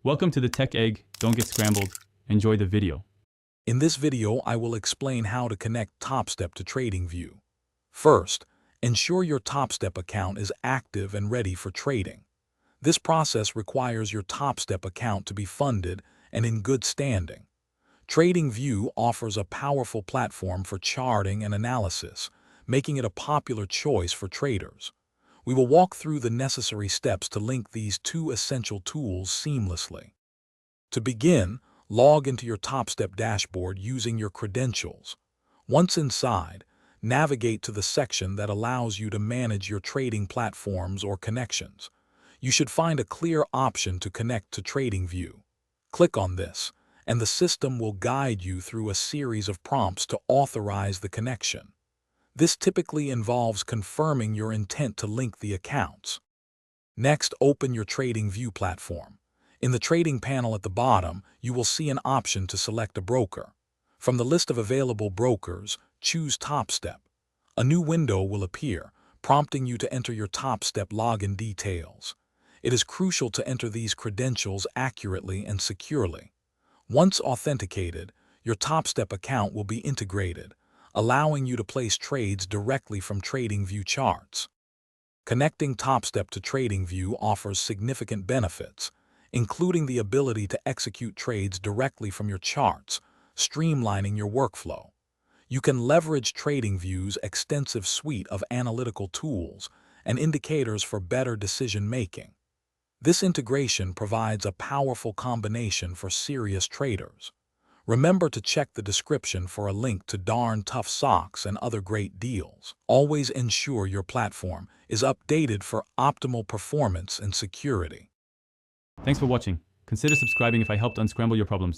Welcome to the Tech Egg. Don't get scrambled. Enjoy the video. In this video, I will explain how to connect Topstep to TradingView. First, ensure your Topstep account is active and ready for trading. This process requires your Topstep account to be funded and in good standing. TradingView offers a powerful platform for charting and analysis, making it a popular choice for traders. We will walk through the necessary steps to link these two essential tools seamlessly. To begin, log into your Topstep dashboard using your credentials. Once inside, navigate to the section that allows you to manage your trading platforms or connections. You should find a clear option to connect to TradingView. Click on this, and the system will guide you through a series of prompts to authorize the connection. This typically involves confirming your intent to link the accounts. Next, open your TradingView platform. In the trading panel at the bottom, you will see an option to select a broker. From the list of available brokers, choose Topstep. A new window will appear, prompting you to enter your Topstep login details. It is crucial to enter these credentials accurately and securely. Once authenticated, your Topstep account will be integrated, allowing you to place trades directly from TradingView charts. Connecting Topstep to TradingView offers significant benefits, including the ability to execute trades directly from your charts, streamlining your workflow. You can leverage TradingView's extensive suite of analytical tools and indicators for better decision-making. This integration provides a powerful combination for serious traders. Remember to check the description for a link to darn tough socks and other great deals. Always ensure your platform is updated for optimal performance and security. Thanks for watching. Consider subscribing if I helped unscramble your problems.